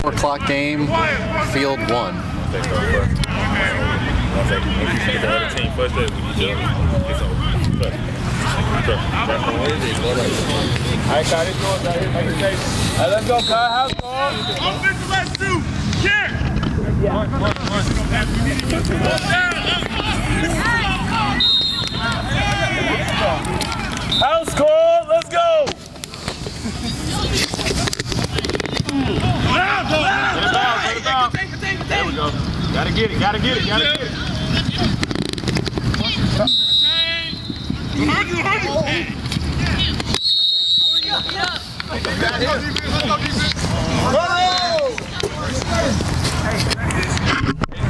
4 o'clock game, field 1. Alright, Kyle, it's going right here. Alright, let's go, Kyle. House ball. Offensive left 2. Check. House call. Let's go. There we go. Gotta get it. Gotta get it. Gotta get it.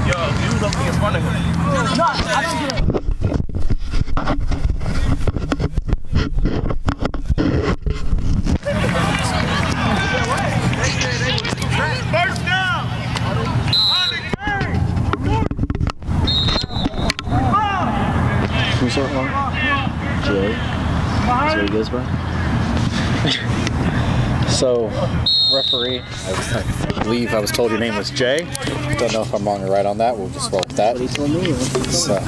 Yo, he was up in front of him. No, I don't get it. First down. Who's that one? Jay. That's what he goes by. So, referee, I believe I was told your name was Jay. Don't know if I'm wrong or right on that. We'll just roll with that. What he told me. So,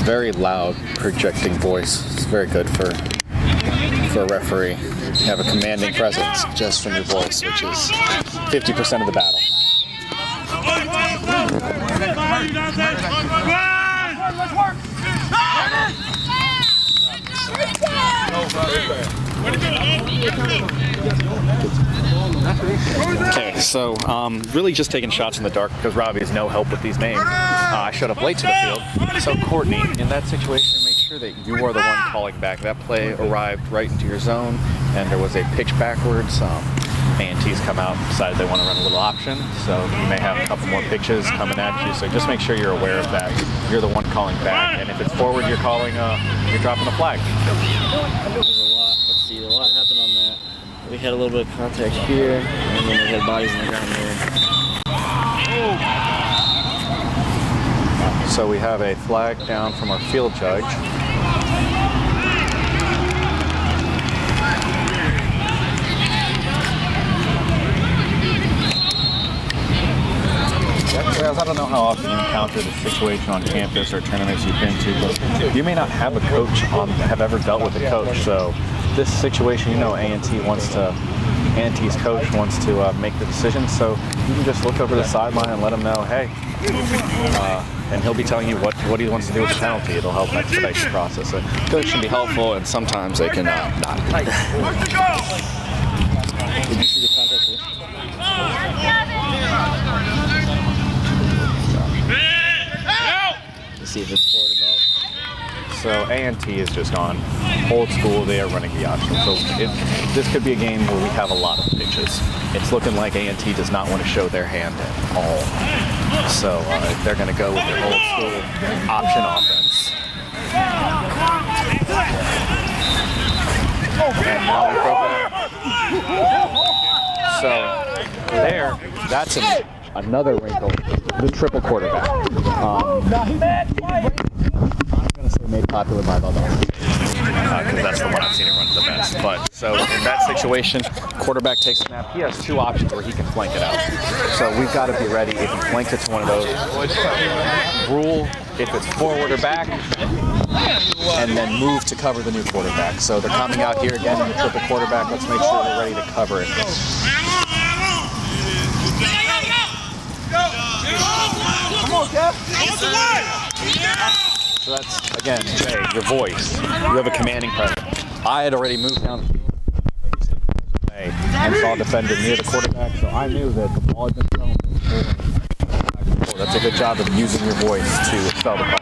very loud, projecting voice. It's very good for a referee. You have a commanding presence just from your voice, which is 50% of the battle. Okay, so really just taking shots in the dark because Robbie has no help with these names. I showed up late to the field, so Courtney, in that situation, make sure that you are the one calling back. That play arrived right into your zone, and there was a pitch backwards. A&T's come out, decided they want to run a little option, so you may have a couple more pitches coming at you, so just make sure you're aware of that. You're the one calling back, and if it's forward, you're calling, you're dropping a flag. There's a lot. Let's see, a lot happened on that. We had a little bit of contact here, and then we had bodies on the ground there. So we have a flag down from our field judge. I don't know how often you encounter this situation on campus or tournaments you've been to, but you may not have a coach have ever dealt with a coach. So this situation, you know, A&T's coach wants to make the decision. So you can just look over the sideline and let him know, hey, and he'll be telling you what he wants to do with the penalty. It'll help expedite the process. So coach can be helpful, and sometimes they can not. Did you see the contact here? See if it's forward about. So A&T is just gone old school. They are running the option. So this could be a game where we have a lot of pitches. It's looking like A&T does not want to show their hand at all. So they're going to go with their old school option offense. And now we so there, that's another wrinkle. The triple quarterback. I'm going to say made popular by the because that's the one I've seen it run the best. But so in that situation, quarterback takes a snap. He has 2 options where he can flank it out. So we've got to be ready if he flanks it to one of those. Rule if it's forward or back, and then move to cover the new quarterback. So they're coming out here again in the triple quarterback. Let's make sure they're ready to cover it. Come on, Kev. So that's, again, Jay, your voice. You have a commanding presence. I had already moved down and saw a defender near the quarterback, so I knew that the ball had been thrown. That's a good job of using your voice to expel the ball.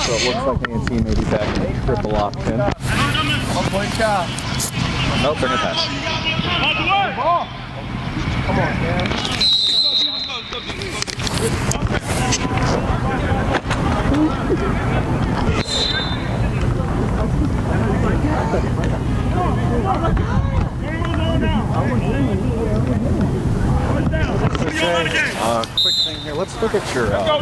So it looks like A&T may be back in a triple option. Nope, they're going to pass. Come on, man. Quick thing here let's look at your pucks.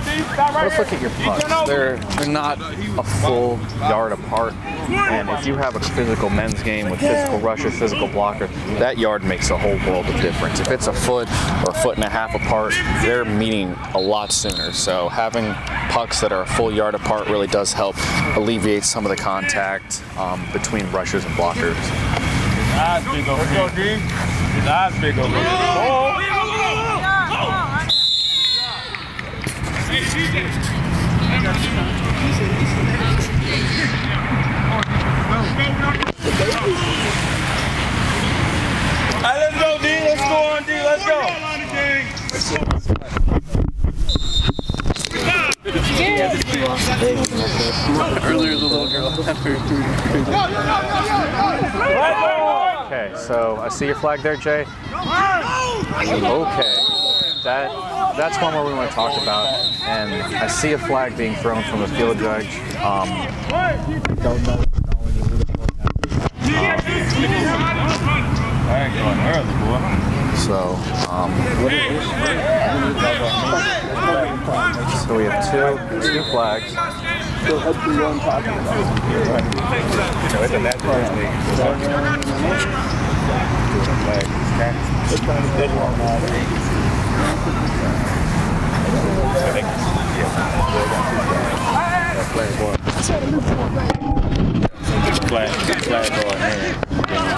They're not a full yard apart, and if you have a physical men's game with physical rushers, physical blockers, that yard makes a whole world of difference. If it's a foot or a foot and a half apart, they're meeting a lot sooner. So having pucks that are a full yard apart really does help alleviate some of the contact between rushers and blockers. Eyes big over here. His eyes big over here. Alright, let's go, D. Let's go on, D. Let's go. Earlier, the little girl. Okay, so I see your flag there, Jay. Okay, that's one where we want to talk about, and I see a flag being thrown from the field judge. Don't know. So we have two flags.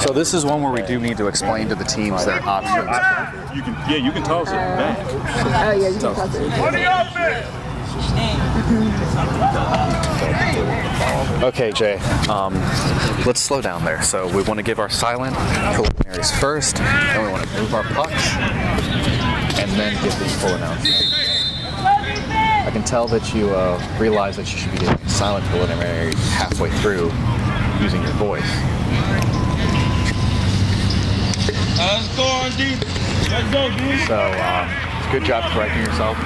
So this is one where we do need to explain to the teams their options. You can toss it back. Oh yeah, you can toss it. Okay, Jay, let's slow down there. So we want to give our silent preliminaries first, then we want to move our pucks, and then give these full announcements. I can tell that you realize that you should be giving silent preliminary halfway through using your voice. Let's go on, D. Let's go, D. So, it's a good job correcting yourself.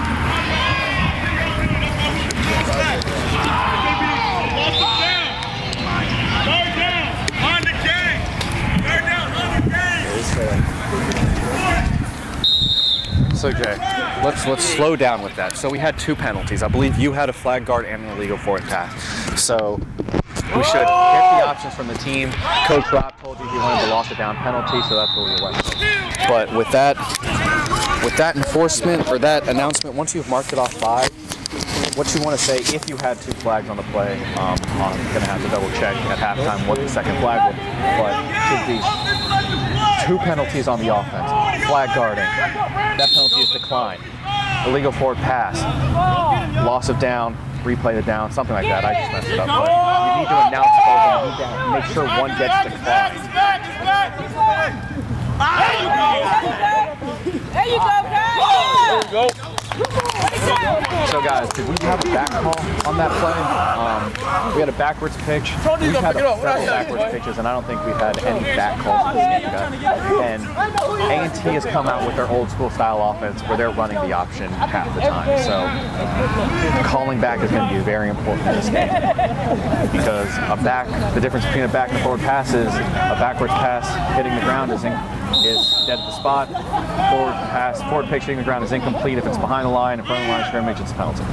So Jay, let's slow down with that. So we had two penalties. I believe you had a flag guard and an illegal fourth pass. So we should get the options from the team. Coach Rob told you he wanted the lock it down penalty, so that's where we went. But with that enforcement or that announcement, once you've marked it off 5, what you want to say if you had two flags on the play. I'm gonna have to double check at halftime what the second flag was, but should be 2 penalties on the offense. Flag guarding, that penalty is declined. Illegal forward pass, loss of down, replay the down, something like that. I just messed it up. But you need to announce both and you need to make sure one gets declined. There you go, guys. There you go. So guys, did we have a back call on that play? We had a backwards pitch. We've had several backwards pitches, and I don't think we've had any back calls in this game, guys. And A&T has come out with their old school style offense where they're running the option half the time. So calling back is going to be very important in this game. Because the difference between a back and a forward pass is a backwards pass hitting the ground is dead at the spot. Forward pitch hitting the ground is incomplete if it's behind the line, in front of the line of scrimmage, it's a penalty.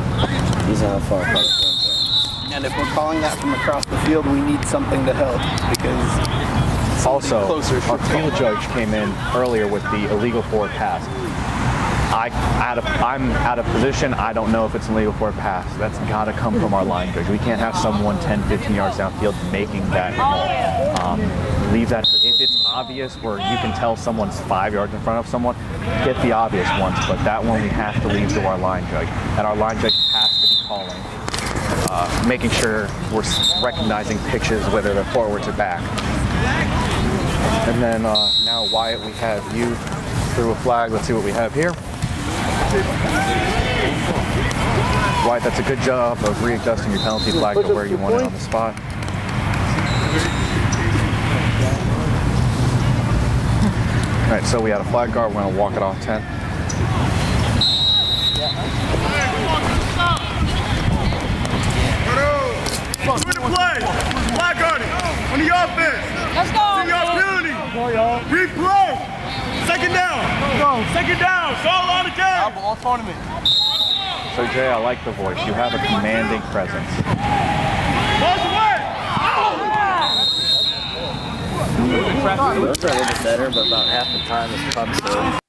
He's on a far. And if we're calling that from across the field, we need something to help because also, closer our field judge came in earlier with the illegal forward pass. I'm out of position. I don't know if it's an illegal forward pass. That's got to come from our line judge. We can't have someone 10, 15 yards downfield making that call. Leave that. If it's obvious where you can tell someone's 5 yards in front of someone, get the obvious ones. But that one we have to leave to our line judge. And our line judge has to be calling, making sure we're recognizing pitches, whether they're forwards or back. And then now, Wyatt, we have you through a flag. Let's see what we have here. Wyatt, that's a good job of readjusting your penalty flag to where you want it on the spot. All right, so we had a flag guard. We're going to walk it off 10. Win the play. Flag guarding on the offense. Let's go. See your penalty. Replay. Second down. Second down. It's all on the game. All tournament. So Jay, I like the voice. You have a commanding presence. Those are a little bit better, but about half the time it's pump still.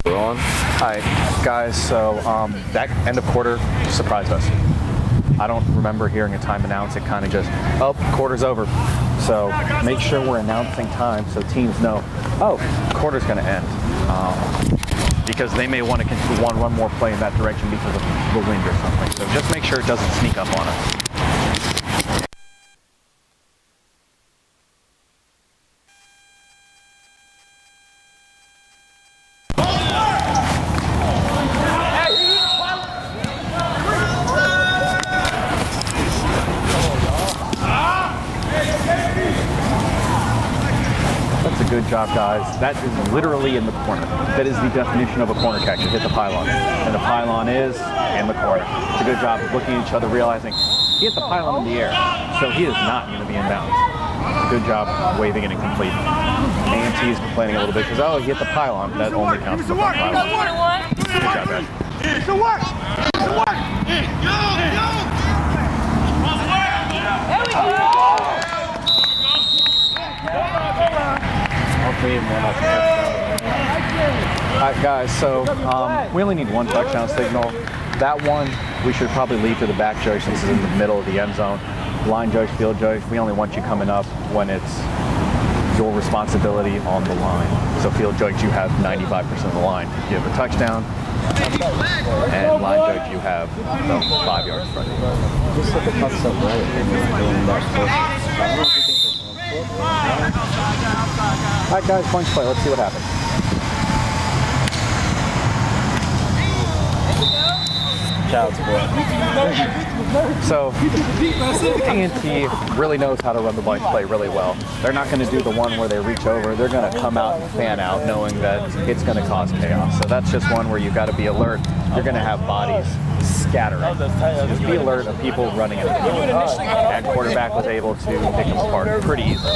We're on. Hi guys, so that end of quarter surprised us. I don't remember hearing a time announced. It kind of just, oh, quarter's over. So make sure we're announcing time so teams know, oh, quarter's going to end. Because they may want to continue one more play in that direction because of the wind or something. So just make sure it doesn't sneak up on us. Good job, guys. That is literally in the corner. That is the definition of a corner catch. You hit the pylon. And the pylon is in the corner. It's a good job of looking at each other, realizing he hit the pylon in the air, so he is not going to be in bounds. Good job waving it incomplete. A&T is complaining a little bit because, oh, he hit the pylon. That only counts for the pylon. Good job, guys. It's a work! It's a work! There we go! Alright guys, so we only need one touchdown signal. That one we should probably leave to the back judge since it's in the middle of the end zone. Line judge, field judge, we only want you coming up when it's your responsibility on the line. So field judge, you have 95% of the line. You have a touchdown, and line judge, you have 5 yards front. Just look at what's up right and Alright guys, bunch play. Let's see what happens. child's play. So A&T really knows how to run the bunch play really well. They're not going to do the one where they reach over. They're going to come out and fan out knowing that it's going to cause chaos. So that's just one where you've got to be alert. You're going to have bodies scattering. So just be alert of people running into you. And quarterback was able to pick them apart pretty easily.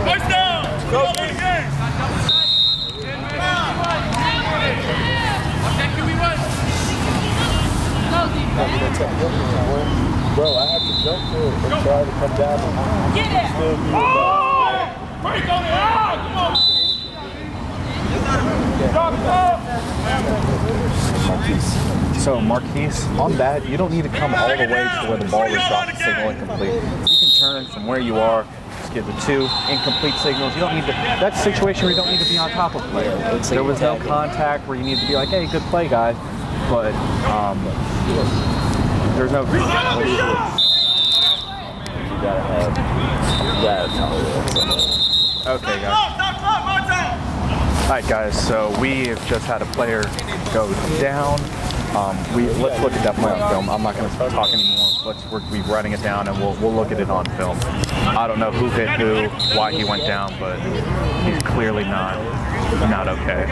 First down! Go for the game! Bro, I have to jump for it and try to come down and Get it! still be Break on it! Come on! So Marquise, on that, you don't need to come all the way to where the ball was dropped, signal incomplete. You can turn from where you are, just give the 2 incomplete signals. You don't need to, that's a situation where you don't need to be on top of the player. There was no contact where you need to be like, hey, good play, guys. But there's no You gotta tell Okay, guys. Alright guys, so we have just had a player go down. Let's look at that play on film. I'm not going to talk anymore. We're writing it down and we'll look at it on film. I don't know who hit who, why he went down, but he's clearly not okay.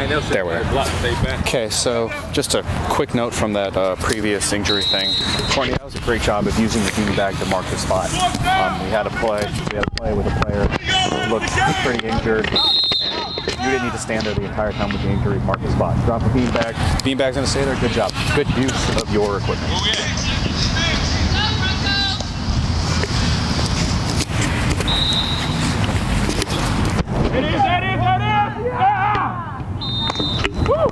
There we are. Okay, so just a quick note from that previous injury thing. Courtney, that was a great job of using the beanbag to mark the spot. We had a play with a player who looked pretty injured. You didn't need to stand there the entire time with the injury, mark the spot. Drop the beanbag. Beanbag's gonna stay there. Good job. Good use of your equipment. That is! Woo!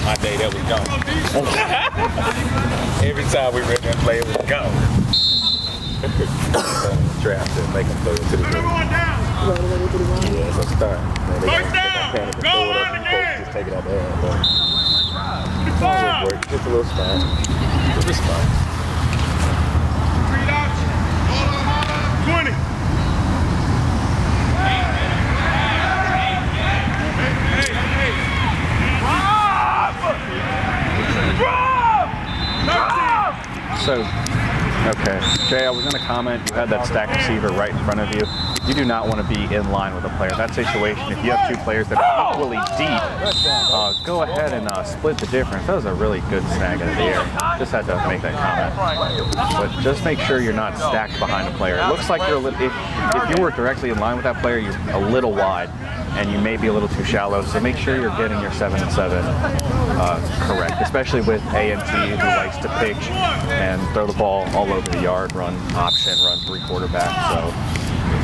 My day, that was gone. Every time we ready to play, it was gone. Draft and make them throw it to the game. Yeah, it's a start. First down! Go on the game! Just take it out there. Just a little spot. Just a spot. 20. So, okay, Jay, I was going to comment, you had that stacked receiver right in front of you. You do not want to be in line with a player. That situation, if you have two players that are equally deep, go ahead and split the difference. That was a really good snag out of the air. Just had to make that comment. But just make sure you're not stacked behind a player. It looks like you're a little, if you were directly in line with that player, you're a little wide. And you may be a little too shallow, so make sure you're getting your 7 and 7 correct, especially with A&T, who likes to pitch and throw the ball all over the yard, run option, run 3 quarterback. So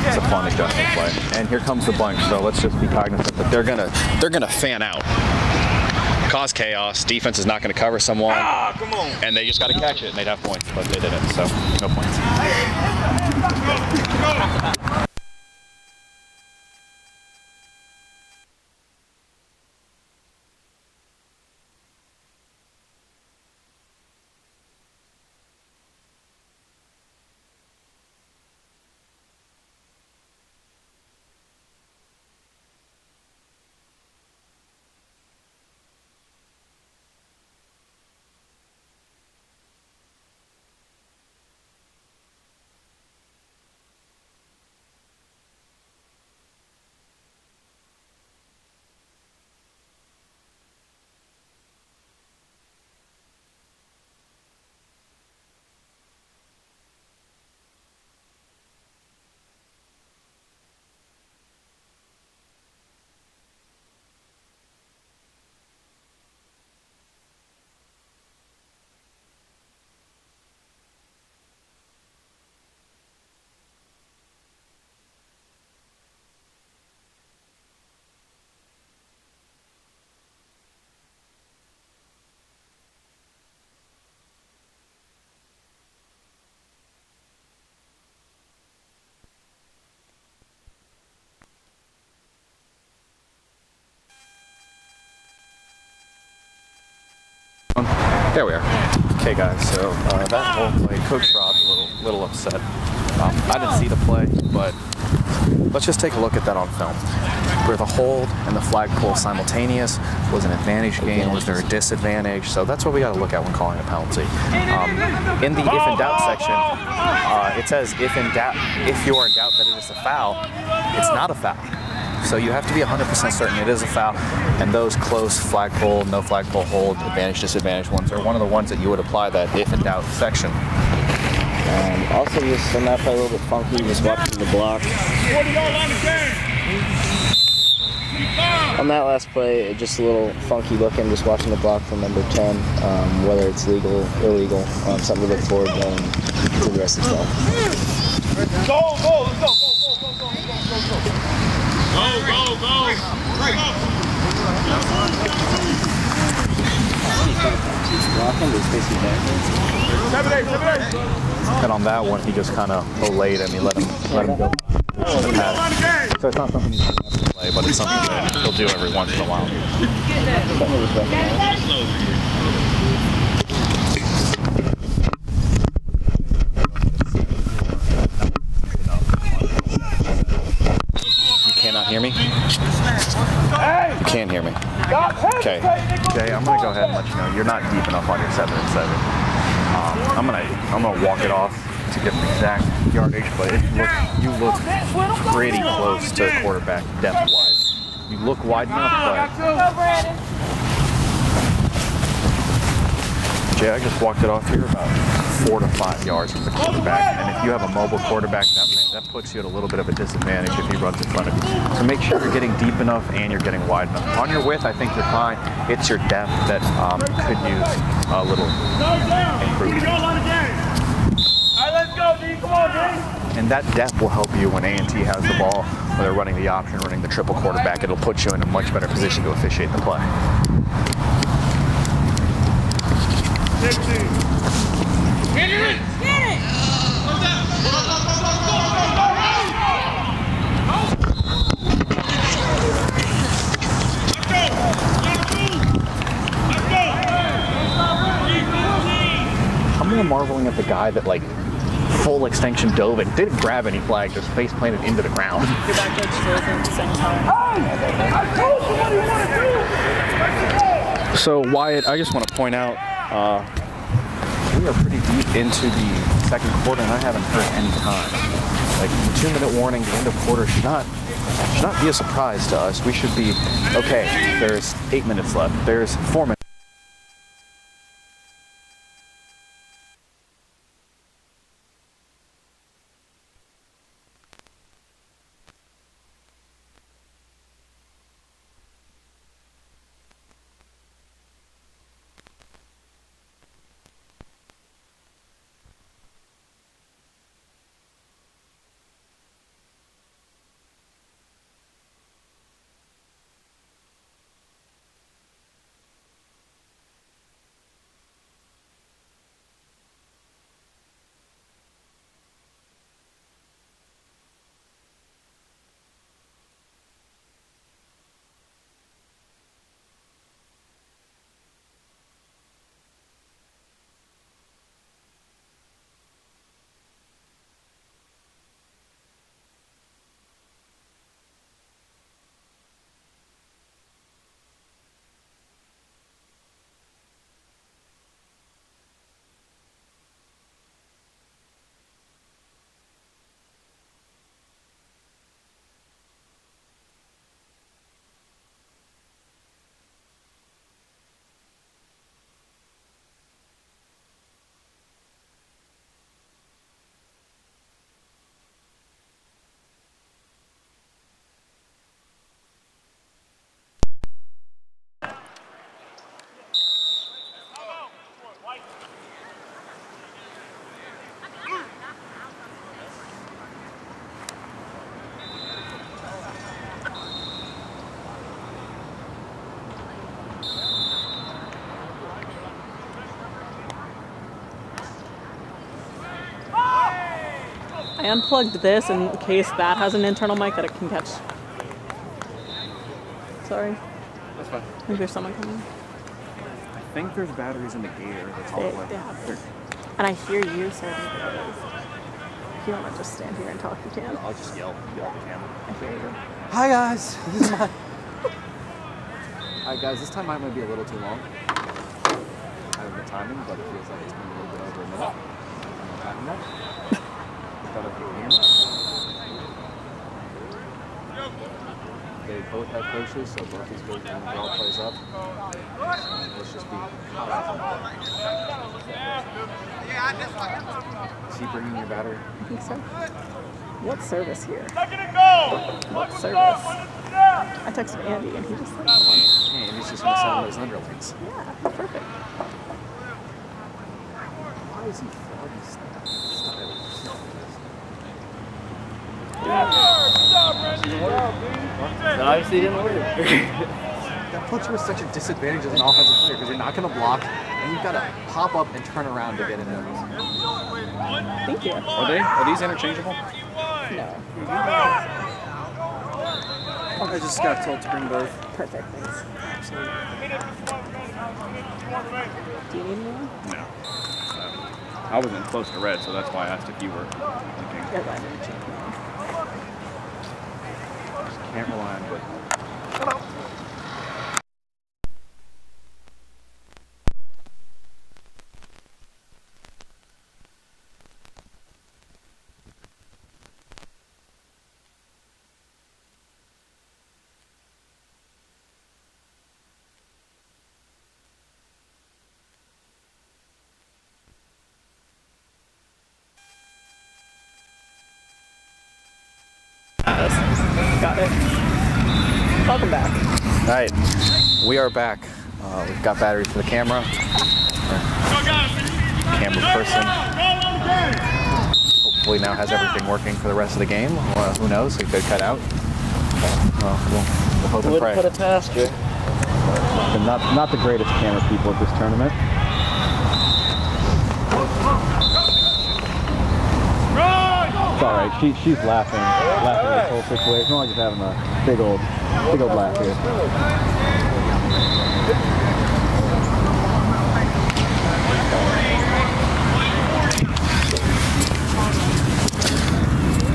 it's a fun adjustment play. And here comes the bunch, so let's just be cognizant that they're gonna fan out, cause chaos. Defense is not going to cover someone, and they just got to catch it, and they'd have points, but they didn't, so no points. There we are. Okay, guys. So that whole play, Coach Rob's a little upset. I didn't see the play, but let's just take a look at that on film. Were the hold and the flagpole simultaneous? Was an advantage gain? Was there a disadvantage? So that's what we got to look at when calling a penalty. In the if in doubt section, it says if you are in doubt that it is a foul, it's not a foul. So you have to be 100% certain it is a foul, and those close flagpole, no flagpole hold, advantage, disadvantage ones are one of the ones that you would apply that if in doubt section. Also, just on that play a little bit funky, just watching the block. 40-yard line again. On that last play, just a little funky looking, just watching the block from number 10, whether it's legal, illegal, something to look forward to the rest of the stuff. Go, let's go. Go. And on that one, he just kind of delayed him. He let him go. So it's not something he has to play, but it's something that he'll do every once in a while. Cannot hear me? You can't hear me. Okay, Jay, I'm gonna go ahead and let you know you're not deep enough on your 7 and 7. I'm gonna walk it off to get the exact yardage, but you look pretty close to quarterback depth-wise. You look wide enough, but Jay, I just walked it off here about 4 to 5 yards from the quarterback, and if you have a mobile quarterback, that puts you at a little bit of a disadvantage if he runs in front of you. So make sure you're getting deep enough and you're getting wide enough. On your width, I think you're fine. It's your depth that could use a little improvement. And that depth will help you when A&T has the ball, when they're running the option, running the triple quarterback. It'll put you in a much better position to officiate the play. 16. Get it! Get it! I'm more marveling at the guy that like full extension dove and didn't grab any flag, just face planted into the ground. Your back leg still at the same time. So Wyatt, I just want to point out, we are pretty deep into the second quarter, and I haven't heard any time. Like 2-minute warning, the end of quarter should not be a surprise to us. We should be okay. There's 8 minutes left. There's 4 minutes. I unplugged this in case that has an internal mic that it can catch. Sorry. That's fine. I think there's someone coming. I think there's batteries in the gator. That's all the way. Yeah. And I hear you, so I think it is. If you want to just stand here and talk, you can. I'll just yell at the camera. I hear you. Hi guys, this is my... Alright guys, this time might be a little too long. I have the timing, but it feels like it's been a little bit over a minute. I'm not They both have coaches, so both these coaches when the ball plays up. So let's just be Is he bringing your battery? I think so. What service here? What service? I texted Andy and he just said, Hey, and he's just going to sell those underlings. yeah, perfect. Why is he flooding stuff? That obviously didn't work. That puts you at such a disadvantage as an offensive player because you're not going to block and you've got to pop up and turn around to get in there. Thank you. Are these interchangeable? No. I just got told to bring both. Perfect, thanks. Absolutely. Do you need more? No. I wasn't close to red, so that's why I asked if you were thinking. Yeah, I didn't change mine. Can't rely on good. got it. Welcome back. All right, we are back. We've got batteries for the camera. Camera person hopefully now has everything working for the rest of the game. Who knows? We could cut out. We'll hope and pray. Put it past you. Not the greatest camera people at this tournament. It's all right. She's laughing at this whole situation. We're just having a big old laugh here.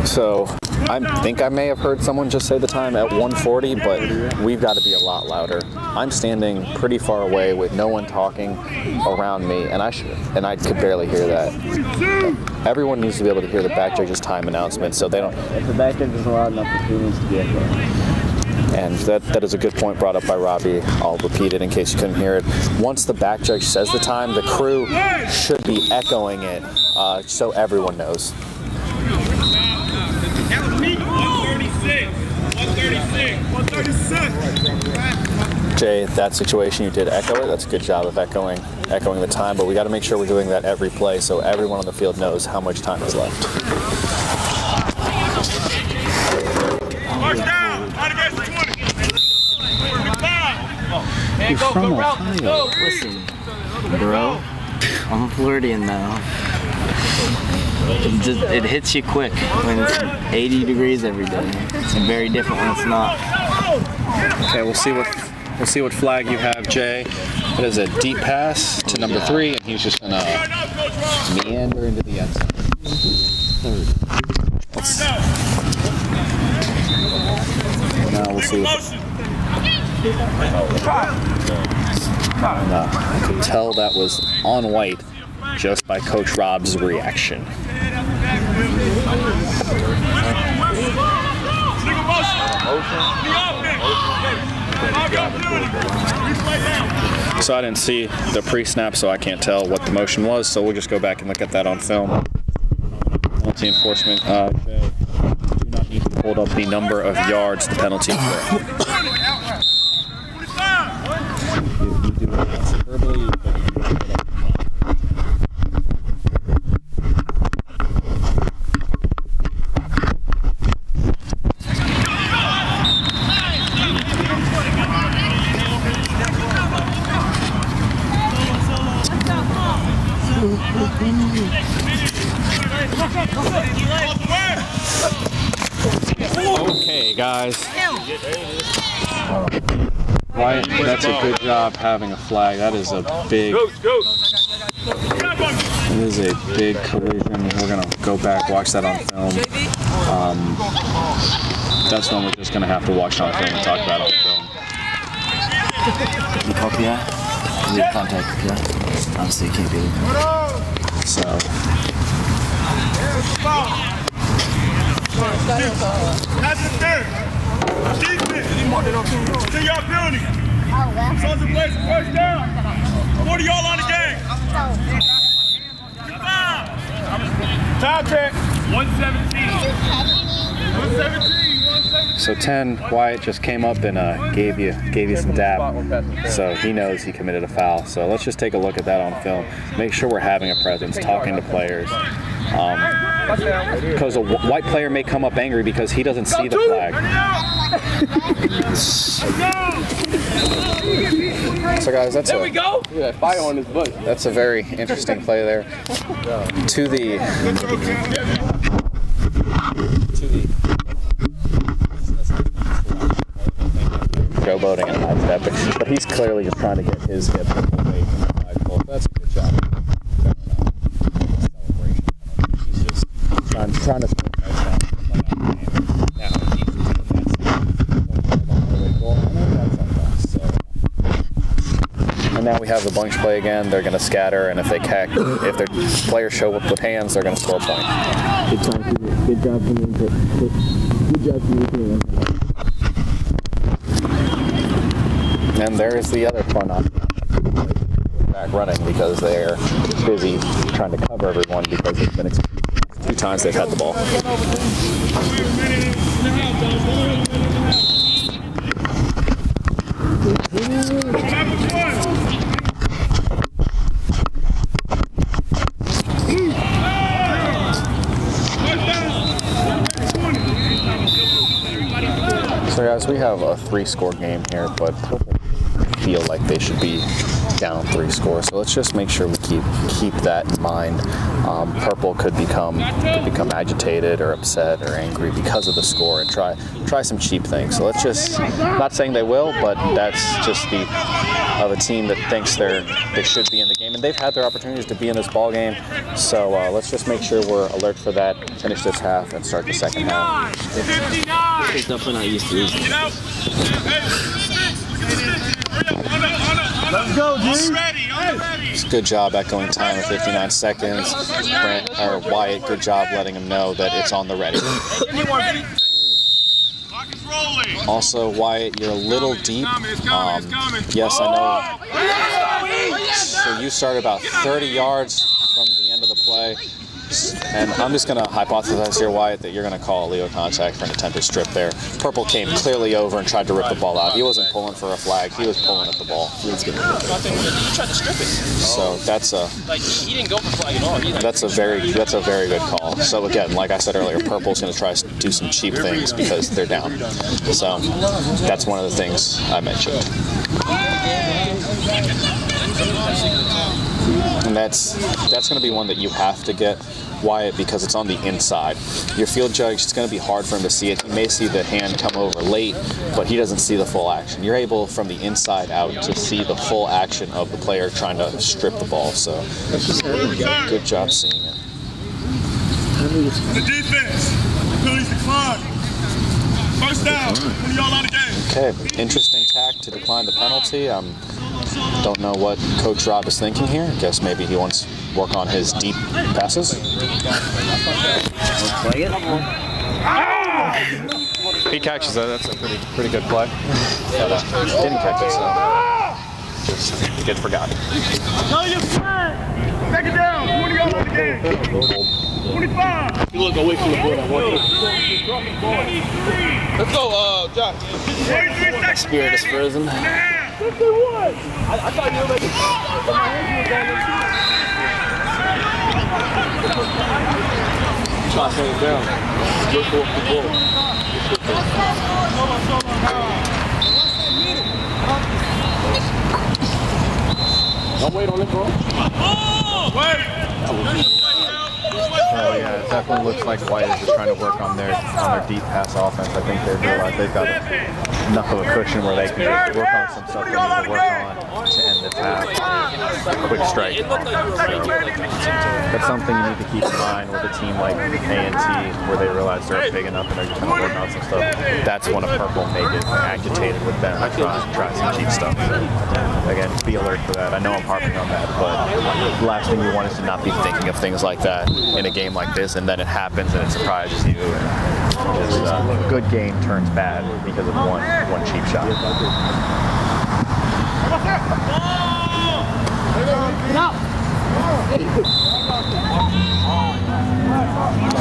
So I think I may have heard someone just say the time at 1:40, but we've got to be a lot louder. I'm standing pretty far away with no one talking around me, and I could barely hear that. Everyone needs to be able to hear the back judge's time announcement, so they don't. If the back judge is loud enough, the crew needs to be echoing. And that is a good point brought up by Robbie. I'll repeat it in case you couldn't hear it. Once the back judge says the time, the crew should be echoing it so everyone knows. That was me. 136. 136. Jay, that situation you did echo it. That's a good job of echoing the time, but we got to make sure we're doing that every play so everyone on the field knows how much time is left. March down. Out against 20. You're from Ohio. Listen, bro, I'm Floridian now. It hits you quick when it's 80 degrees every day. It's very different when it's not. Okay, we'll see what flag you have, Jay. It is a deep pass to number 3, and he's just gonna meander into the end zone. Now we'll see. I could tell that was on white just by Coach Rob's reaction. So I didn't see the pre-snap, so I can't tell what the motion was, so we'll just go back and look at that on film. Penalty enforcement. Do not need to hold up the number of yards the penalty for. Verbally, okay, guys. Wyatt, that's a good job having a flag. That is a big. It is a big collision. We're gonna go back, watch that on film. That's one we're just gonna have to watch on film and talk about on film. You copy that? We have contact, yeah? Honestly, you can't be it. So. That's the third. Defense. To your building. Sons and plays first down. 40 y'all on the game. Time check. 117. 117. So 10, Wyatt just came up and gave you some dap, so he knows he committed a foul. So let's just take a look at that on film. Make sure we're having a presence, talking to players. Because a white player may come up angry because he doesn't see the flag. So guys, that's there we go. Look at that fire on his butt. That's a very interesting play there. To the showboating and high stepping, but he's clearly just trying to get his hip away from the flagpole. That's a good job. Celebration. He's just trying to score touchdowns. Now he's just and now we have the bunch play again. They're going to scatter, and if their players show up with hands, they're going to score a point. Good job for you. Good job for you. Good job for you. And there is the other fun option. Back running because they're busy trying to cover everyone because it's been 2 times they've had the ball. So guys, we have a 3-score game here, but Purple feel like they should be down 3 scores. So let's just make sure we keep that in mind. Purple could become agitated or upset or angry because of the score and try some cheap things. So let's just, not saying they will, but that's just of a team that thinks they should be in the game, and they've had their opportunities to be in this ball game. So let's just make sure we're alert for that. Finish this half and start the second half. It's definitely not used to losing. Let's go, G. It's a good job echoing time of 59 seconds. Wyatt, good job letting him know that it's on the ready. Also, Wyatt, you're a little deep. Yes, I know. So you started about 30 yards from the end of the play. And I'm just going to hypothesize here, Wyatt, that you're going to call a Leo contact for an attempted strip there. Purple came clearly over and tried to rip the ball out. He wasn't pulling for a flag. He was pulling at the ball. He tried to strip it. So that's he didn't go for flag at all. That's a very good call. So again, like I said earlier, Purple's going to try to do some cheap things because they're down. So that's one of the things I mentioned. And that's going to be one that you have to get, Wyatt, because it's on the inside. Your field judge, it's going to be hard for him to see it. He may see the hand come over late, but he doesn't see the full action. You're able, from the inside out, to see the full action of the player trying to strip the ball. So good job seeing it. The defense, penalties decline. First down, when y'all out of game. Okay, interesting tack to decline the penalty. Don't know what Coach Rob is thinking here. I guess maybe he wants to work on his deep passes. Play it. He catches it. That's a pretty good play. But didn't catch it, so just get forgotten. No, you're fine. Take it down. 20 y'all out of game. 25. You look away from the board. Let's go, Josh. Spirit is frozen. 51. I thought you were making. Josh, hang it down. Look for the ball. Don't wait on it, bro. Oh yeah, it definitely looks like White is just trying to work on their deep pass offense. I think they realize they've got enough of a cushion where they can just work on some stuff they need to work on to end the half. Quick strike. So that's something you need to keep in mind with a team like A&T, where they realize they're big enough and they're just kind of working on some stuff. That's when a Purple may get agitated with them and try some cheap stuff. So, again, be alert for that. I know I'm harping on that, but the last thing you want is to not be thinking of things like that in a game like this, and then it happens and it surprises you. And a good game turns bad because of one cheap shot.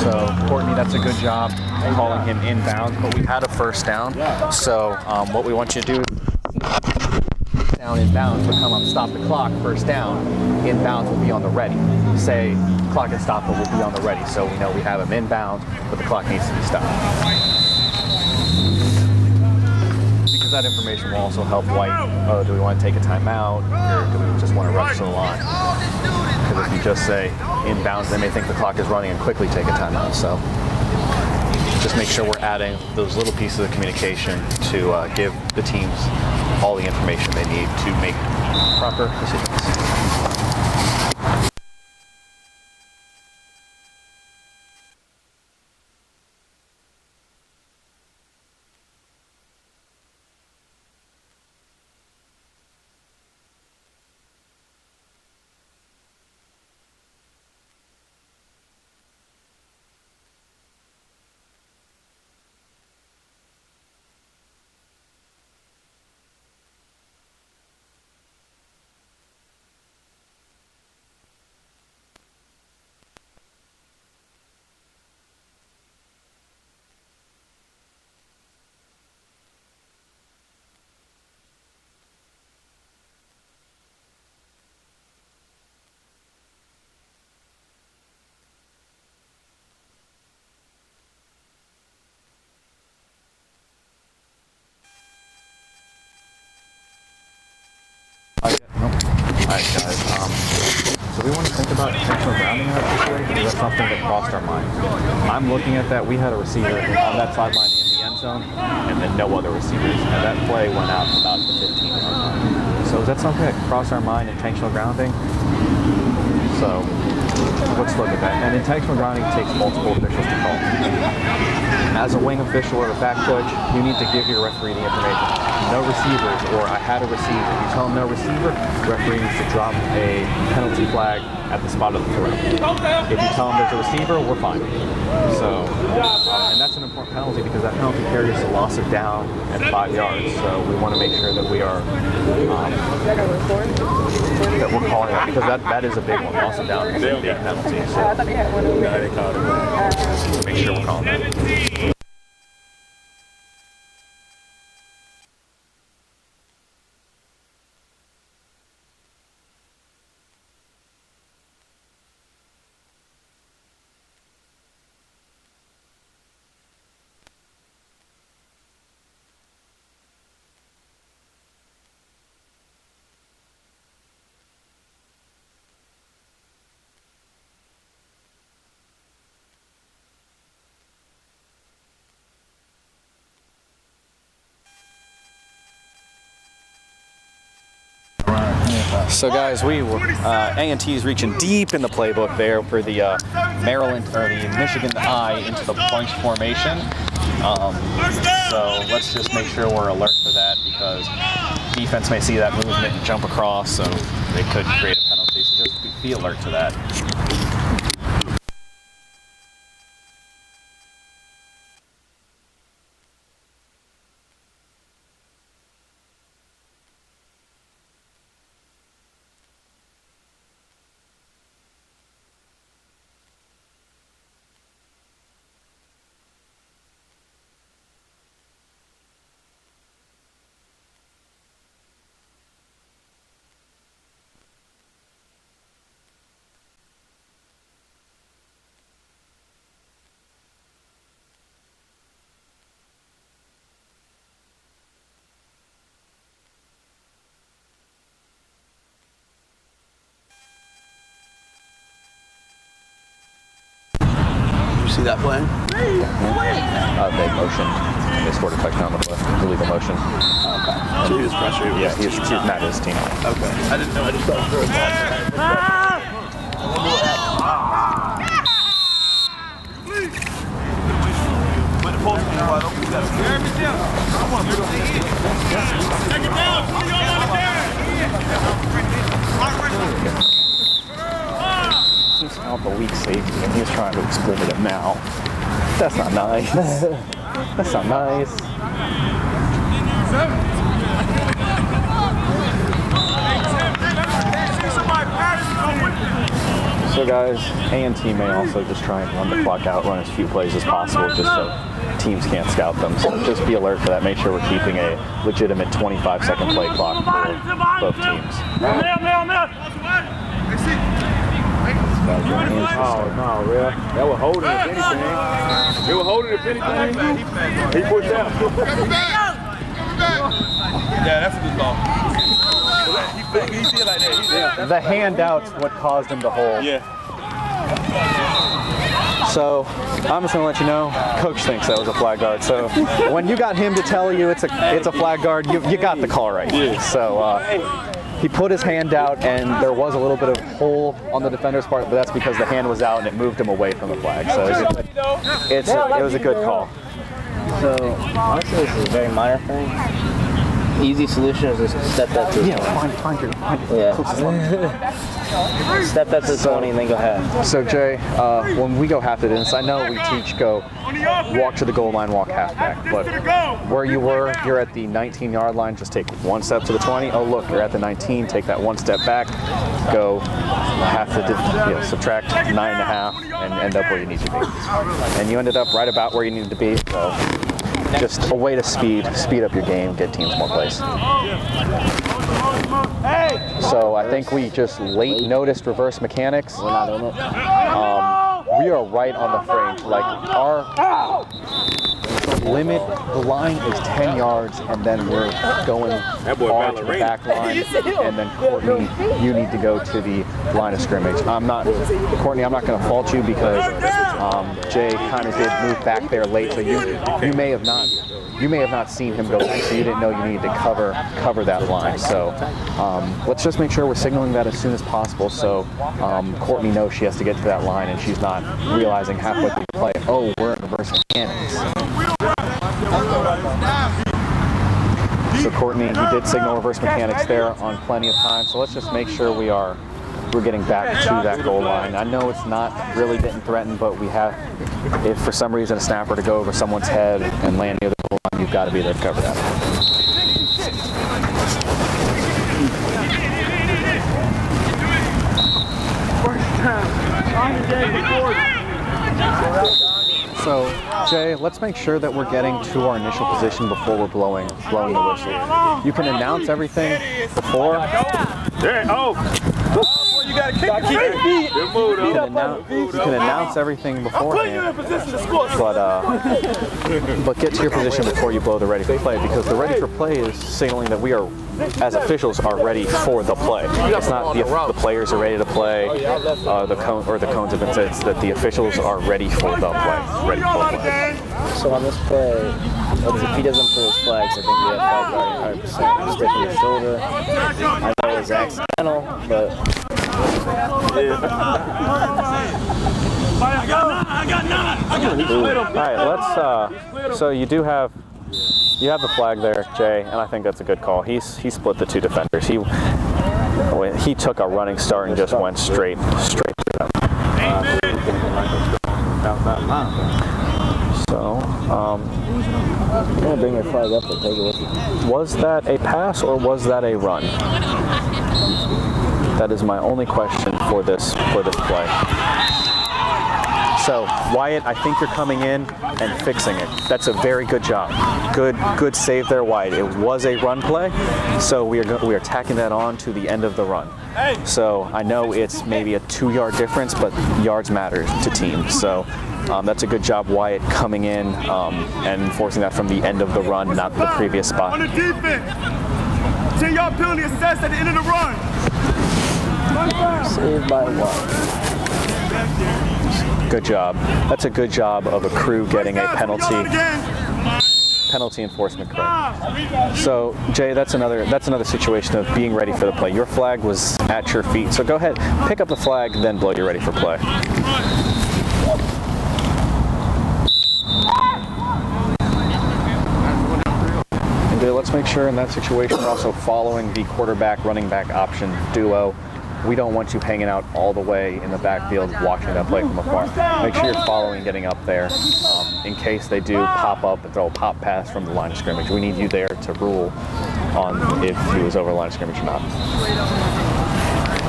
So Courtney, that's a good job calling him inbounds, but we had a first down. So what we want you to do is down inbounds will come up, stop the clock, first down. Inbounds will be on the ready. Say clock and stop will be on the ready, so we know we have him inbound, but the clock needs to be stopped. Because that information will also help White. Oh, do we want to take a timeout, or do we just want to rush to the line? Because if you just say inbounds, they may think the clock is running and quickly take a timeout. So just make sure we're adding those little pieces of communication to give the teams all the information they need to make proper decisions. Alright guys, so we want to think about intentional grounding in that situation, because that's something that crossed our mind. I'm looking at that. We had a receiver on that sideline in the end zone, and then no other receivers. And that play went out about the 15-yard line. So is that something that crossed our mind, intentional grounding? So let's look at that. And intentional grounding takes multiple officials to call. As a wing official or a back coach, you need to give your referee the information. No receivers, or I had a receiver. You tell them no receiver, referee needs to drop a penalty flag at the spot of the throw. If you tell them there's a receiver, we're fine. So, and that's an important penalty because that penalty carries the loss of down at 5 yards. So we want to make sure that we are that we're calling that, because that is a big one. Loss of down is a big penalty. So make sure we're calling that. So guys, we were A&T's reaching deep in the playbook there for the Maryland or the Michigan I into the bunch formation. So let's just make sure we're alert for that, because defense may see that movement and jump across, so they could create a penalty. So just be alert to that. See that play? They motioned. They scored a touchdown on the play. Illegal motion. Okay. So he was frustrated. Yeah, he's not his team. Okay. I didn't know. I just thought it was But the post is wide open. Take it down. 20 yards out there. He's out the weak safety and he's trying to exploit him now. That's not nice. That's not nice. So guys, A&T may also just try and run the clock out, run as few plays as possible, just so teams can't scout them. So just be alert for that. Make sure we're keeping a legitimate 25-second play clock for both teams. Oh, no, real. That was holding if anything. It was holding if anything. He pushed out. Yeah, that's a good ball. He did like that. The handout's what caused him to hold. Yeah. So I'm just gonna let you know, coach thinks that was a flag guard. So when you got him to tell you it's a flag guard, you got the call right. Yeah. So he put his hand out, and there was a little bit of hole on the defender's part, but that's because the hand was out and it moved him away from the flag. So it was a good call. So honestly, this is a very minor thing. Easy solution is just step that to the 20. Find your Step that to the 20 and then go ahead. So Jay, when we go half the distance, I know we teach go walk to the goal line, walk half back, but where you were, you're at the 19-yard line, just take one step to the 20. Oh look, you're at the 19, take that one step back, go half the, subtract 9.5 and end up where you need to be. And you ended up right about where you needed to be, so just a way to speed up your game, get teams more plays. So I think we just late noticed reverse mechanics. We're not in it. We are right on the fringe. Like our limit, the line is 10 yards, and then we're going far to the back line, and then Courtney, you need to go to the line of scrimmage. Courtney, I'm not going to fault you because Jay kind of did move back there late, so you may have not seen him go back, so you didn't know you needed to cover that line. So let's just make sure we're signaling that as soon as possible, so Courtney knows she has to get to that line, and she's not realizing halfway through the play, oh, we're in reverse mechanics. So Courtney, you did signal reverse mechanics there on plenty of time, so let's just make sure we're getting back to that goal line. I know it's not really getting threatened, but we have, if for some reason a snapper to go over someone's head and land near the goal line, you've got to be there to cover that. So, Jay, let's make sure that we're getting to our initial position before we're blowing the whistle. You can announce everything before. You gotta kick your feet. You can announce everything beforehand, but get to your position before you blow the ready for play, because the ready for play is signaling that we are, as officials, are ready for the play. It's not the players are ready to play, the cones have been said, it's that the officials are ready for the play. Ready for the play. So on this play, if he doesn't pull his flags, I think we have 5 guarding 100%. Stick to your shoulder. I know it was accidental, but all right, let's. So you have the flag there, Jay, and I think that's a good call. He split the 2 defenders. He took a running start and just went straight through them. So, I'm gonna bring your flag up and take it with you. Was that a pass or was that a run? That is my only question for this play. So, Wyatt, I think you're coming in and fixing it. That's a very good job. Good save there, Wyatt. It was a run play, so we are tacking that on to the end of the run. So I know it's maybe a 2-yard difference, but yards matter to teams. So that's a good job, Wyatt, coming in and enforcing that from the end of the run, not the previous spot. On the defense, 10-yard penalty assessed at the end of the run. Saved by 1. Good job. That's a good job of a crew getting a penalty enforcement correct. So Jay, that's another situation of being ready for the play. Your flag was at your feet, so go ahead, pick up the flag, then blow. You're ready for play. And let's make sure in that situation we're also following the quarterback running back option duo. We don't want you hanging out all the way in the backfield watching that play from afar. Make sure you're following, getting up there in case they do pop up and throw a pop pass from the line of scrimmage. We need you there to rule on if he was over the line of scrimmage or not.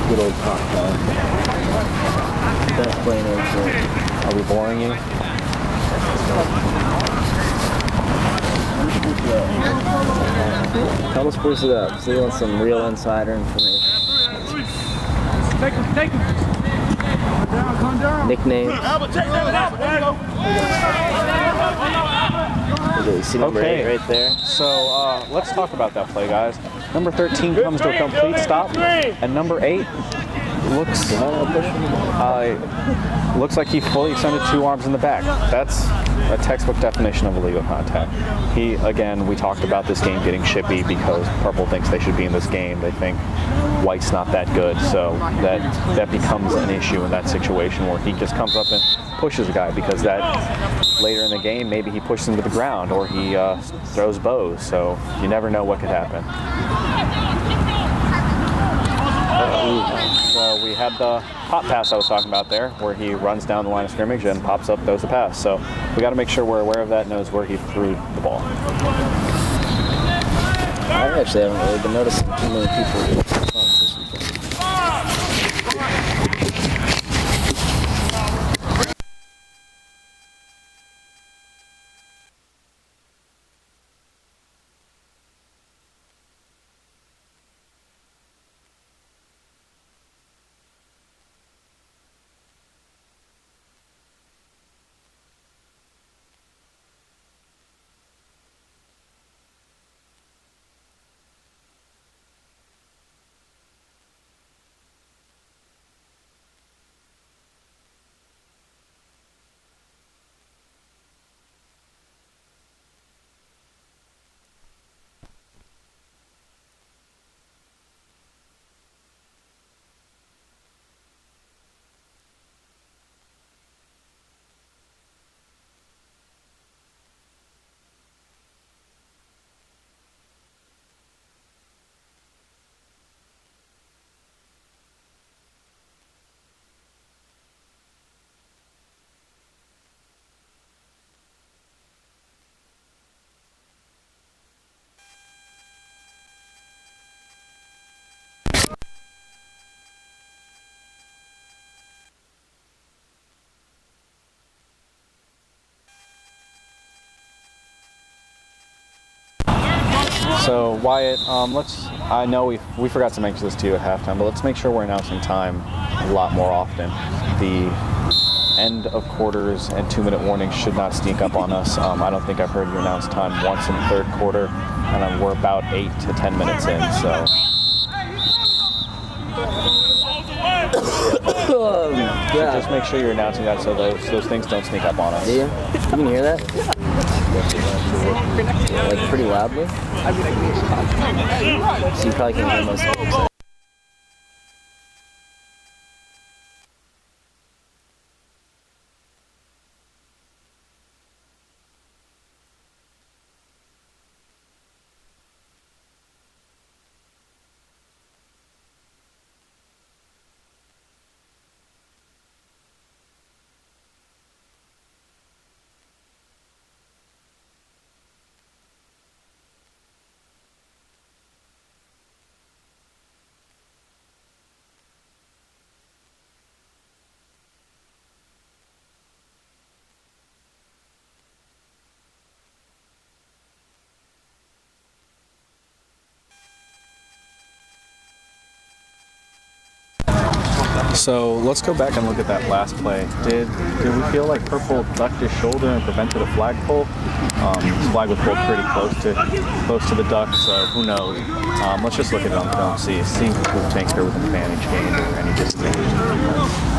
Good old pop pass. Best play in the Are we boring you? Help us spruce it up. So you want some real insider information. Take him. Nickname. You see number 8 right there? So let's talk about that play, guys. Number 13 comes to a complete stop, and number 8 looks like he fully extended 2 arms in the back. That's a textbook definition of illegal contact. Again, we talked about this game getting chippy because Purple thinks they should be in this game. They think White's not that good, so that becomes an issue in that situation where he just comes up and pushes a guy, because that later in the game maybe he pushes him to the ground or he throws bows, so you never know what could happen. So we had the pop pass I was talking about there, where he runs down the line of scrimmage and pops up, throws the pass. So we got to make sure we're aware of that, knows where he threw the ball. I actually haven't really been noticing too many people. So Wyatt, I know we forgot to mention this to you at halftime, but let's make sure we're announcing time a lot more often. The end of quarters and 2-minute warnings should not sneak up on us. I don't think I've heard you announce time once in the third quarter, and we're about 8 to 10 minutes in, so. So just make sure you're announcing that so those things don't sneak up on us. Yeah, you can hear that? Like pretty loudly? So you probably can hear most of it. So let's go back and look at that last play. Did we feel like Purple ducked his shoulder and prevented a flag pull? His flag was pulled pretty close to the duck, so who knows? Let's just look at it on film, see if we think there was an advantage gained or any disadvantage.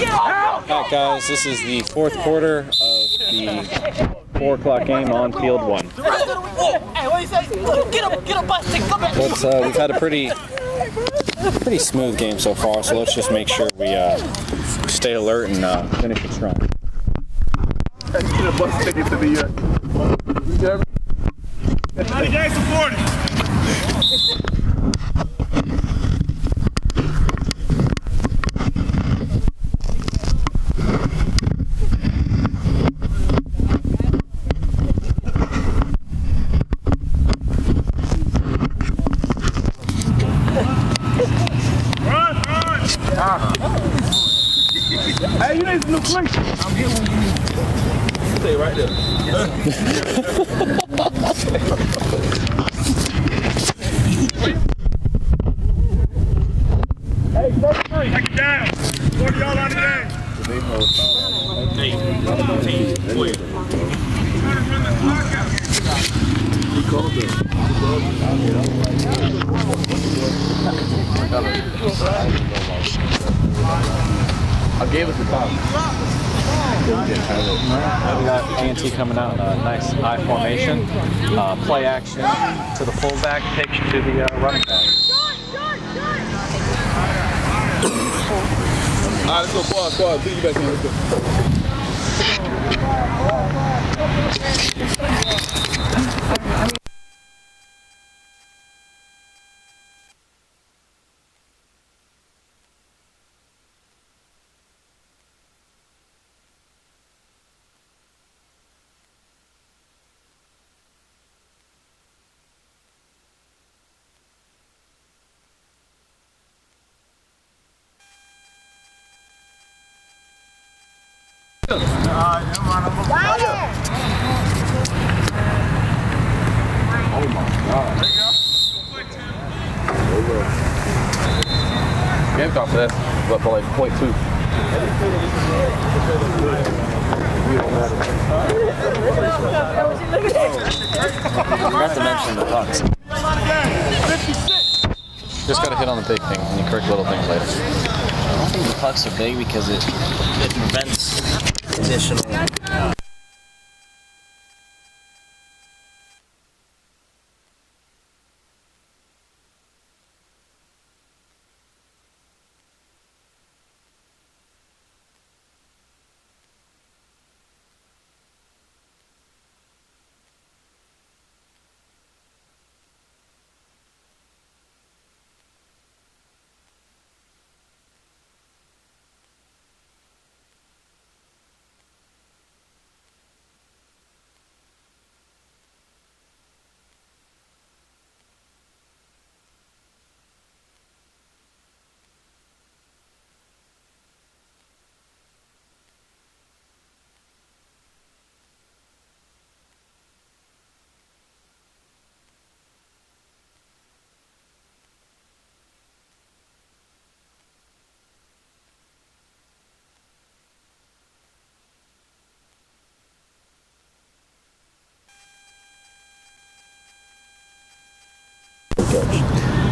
Alright guys, this is the fourth quarter of the 4 o'clock game on field 1. We've had a pretty smooth game so far, so let's just make sure we stay alert and finish it strong. Hey, you need some new cleats. I'm getting one. Stay right there. Hey, 33. Take it down. 40 y'all out of the game. He called it. I gave us the top. We got A&T coming out in a nice high formation. Play action to the fullback, takes you to the running back. All right, let's go forward. Put you back in. Let's go. Oh my God. There you go. Game call for that, but for like .2. Not to mention the pucks. Just got to hit on the big things and you correct little things later. I don't think the pucks are big because it prevents additional.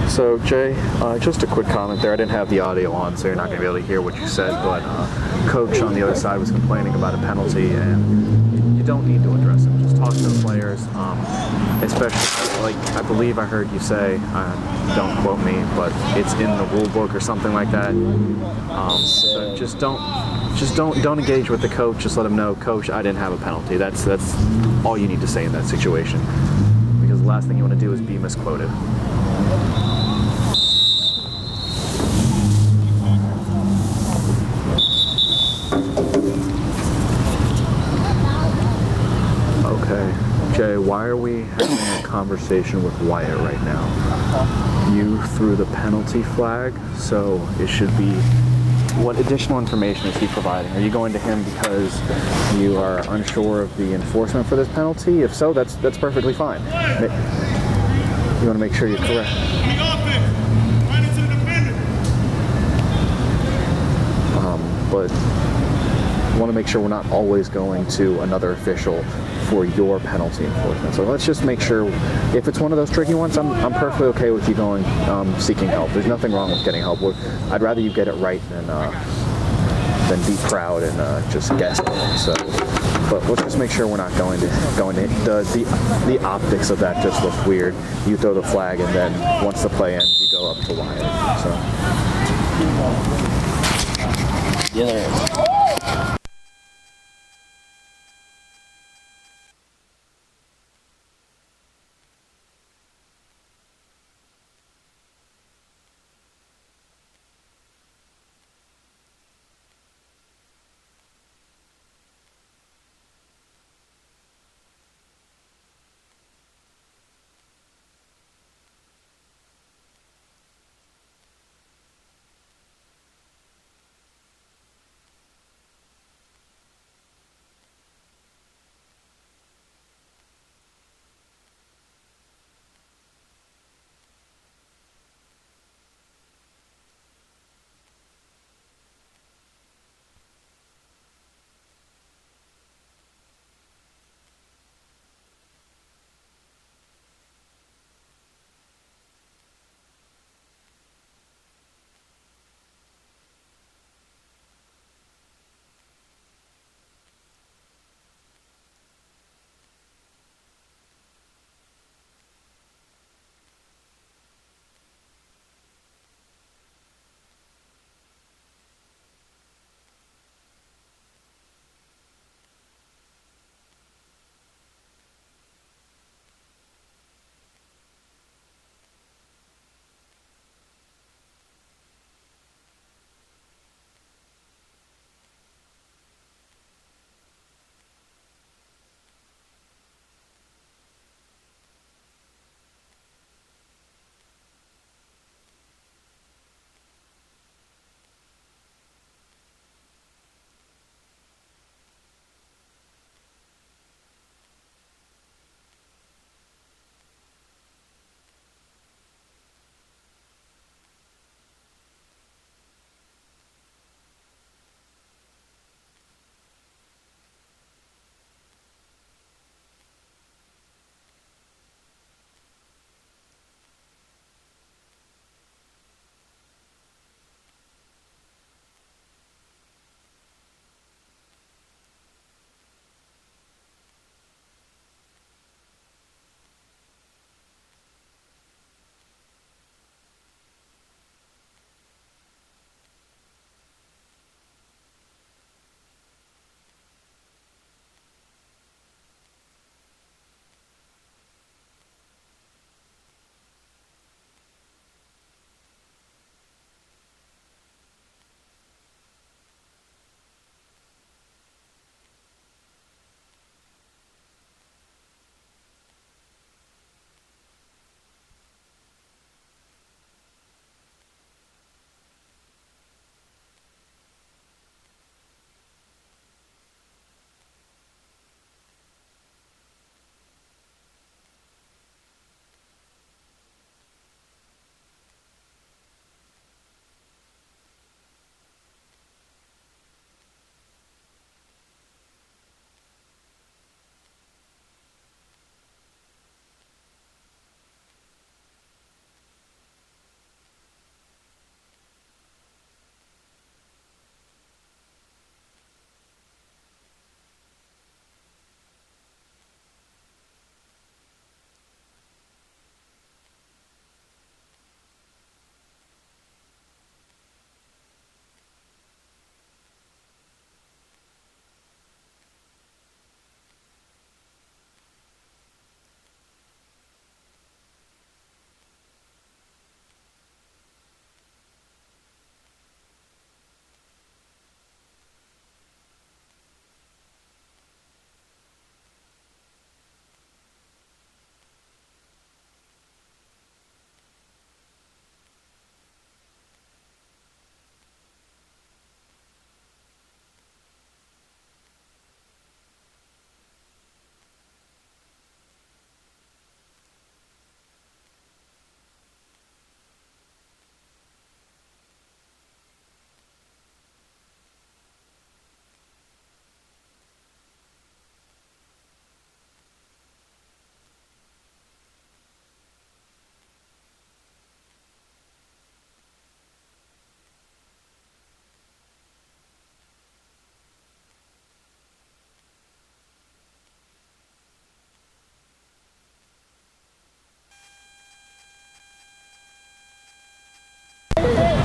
So Jay, just a quick comment there. I didn't have the audio on, so you're not going to be able to hear what you said, but Coach on the other side was complaining about a penalty, and you don't need to address it. Just talk to the players, especially, like, I believe I heard you say, don't quote me, but it's in the rule book or something like that. So just don't engage with the coach. Just let him know, Coach, I didn't have a penalty. That's all you need to say in that situation, because the last thing you want to do is be misquoted. Jay, why are we having a conversation with Wyatt right now? You threw the penalty flag, so it should be... What additional information is he providing? Are you going to him because you are unsure of the enforcement for this penalty? If so, that's perfectly fine. You want to make sure you're correct. But I want to make sure we're not always going to another official for your penalty enforcement. So let's just make sure, if it's one of those tricky ones, I'm perfectly okay with you going seeking help. There's nothing wrong with getting help. I'd rather you get it right than than be proud and just guess it. So, but let's just make sure we're not going in. The optics of that just look weird. You throw the flag, and then once the play ends, you go up to wire. So. Yeah.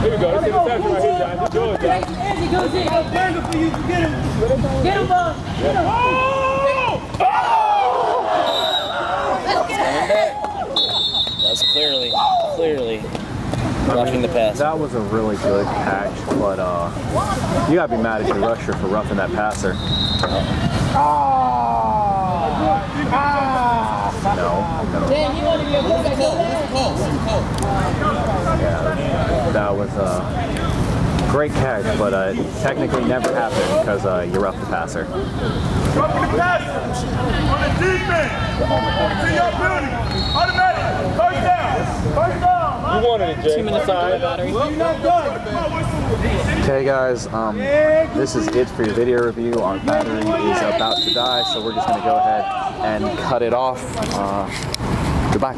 Here we go. This is the right here, John. Just do it, John. Andy goes in. Bang for you. Get him. Get him, bud. Get him. That's clearly roughing the pass. That was a really good catch, but you gotta be mad at your rusher for roughing that passer. No. Dan, you want to be a quarterback? Yeah, that was a great catch, but it technically never happened because you roughed the passer. Roughing the passer on the defense. To your building. Automatic. First down. First down. You wanted it, Jay. 2 minutes on the battery. You're not done. Okay guys, this is it for your video review. Our battery is about to die, so we're just going to go ahead and cut it off. Goodbye.